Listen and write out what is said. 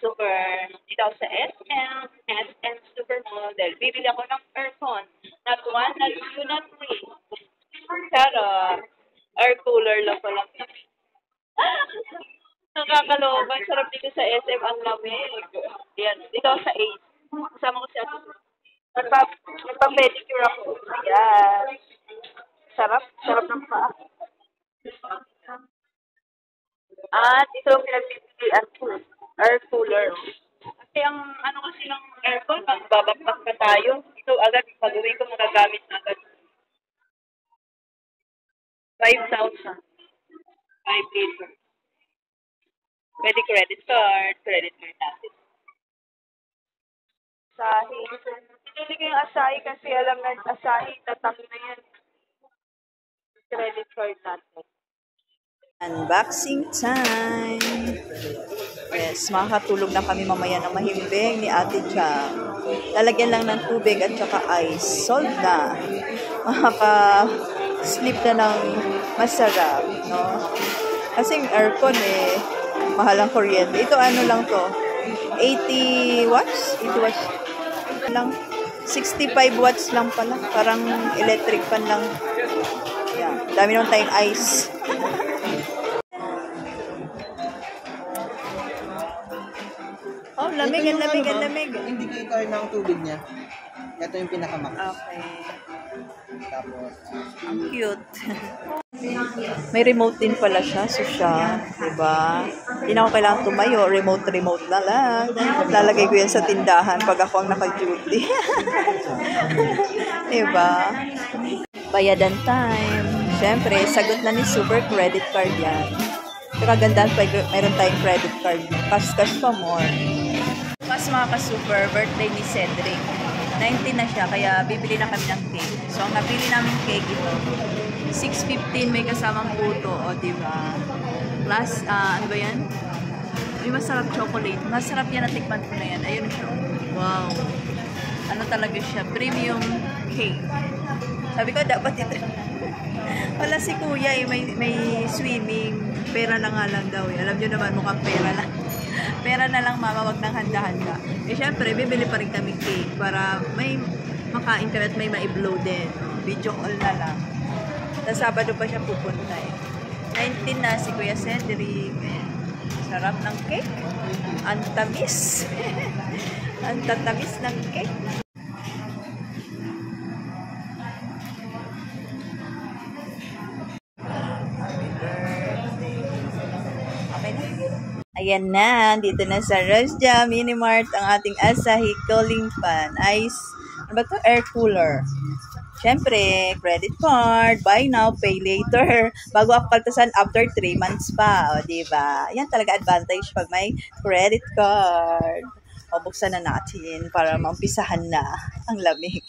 Super, dito ako sa SM Supermodel. Bibili ako ng aircon. Not one, not two, not three. Pero, air cooler lang pala. Nakakaloka. Sarap dito sa SM. Ang lamig. Yan. Dito ako sa Ace. Kasama ko si Ate. Nagpa-pedicure ako. Ayan. Sarap. Sarap ng paa. At ito ang pinagbibigyan ko. Air cooler. Kasi ang ano kasi ng aircon, magbabakbak pa tayo. Ito agad, pag-uwi ko magagamit na agad. 5,000. 5 liters. Pwede credit card natin. Asahi. Pinili ko yung Asahi kasi alam na Asahi, tatak na yan. Credit card natin. Unboxing time! Yes, makakatulog na kami mamaya ng mahimbing ni Ate Cha. Lalagyan lang ng tubig at saka ice. Solved na. Makaka-sleep na ng masarap, no? Kasi yung aircon mahal ang kuryente. Ito ano lang to? 80 watts? 80 watts lang. 65 watts lang pala. Parang electric fan lang. Yan. Dami naman tayong ice. Oh, lamig, ang lamig, ang lamig. Indicator ng tubig niya. Ito yung pinakamax. Okay. Tapos, Ang cute. May remote din pala siya. So siya, diba? Hindi na ako kailangan tumayo. Remote na lang. Lalagay ko yan sa tindahan pag ako ang naka-duty. Diba? Bayadan time. Siyempre, sagot na ni Super Credit Card yan. Kagandaan pa, mayroon tayong credit card. Cash pa more. Mas mga ka-super, birthday ni Cedric. 19 na siya, kaya bibili na kami ng cake. So, ang napili namin cake ito, 6.15 may kasamang puto, o diba? Plus, ano ba yan? May masarap chocolate. Masarap yan, natikman ko na yan. Ayun siya. Wow. Ano talaga siya? Premium cake. Sabi ko, dapat ito. Wala si kuya may swimming. Pera na nga lang daw. Alam nyo naman, mukhang pera lang. Pera na lang, mama, wag nang handa-handa. Syempre, bibili pa rin kami cake para may makain kami at may ma-blow din. Video call na lang. Sa Sabado pa siya pupunta 19 na si Kuya Cedric. Sarap ng cake. Ang tamis. Ang tatamis ng cake. Ayan na, dito na sa Rosja Mini Mart ang ating Asahi cooling fan. Ice, ano ba to? Air cooler. Siyempre, credit card, buy now, pay later. Bago ako kaltasan, after 3 months pa. O, diba? Yan talaga advantage pag may credit card. O, buksan na natin para maumpisahan na ang lamig.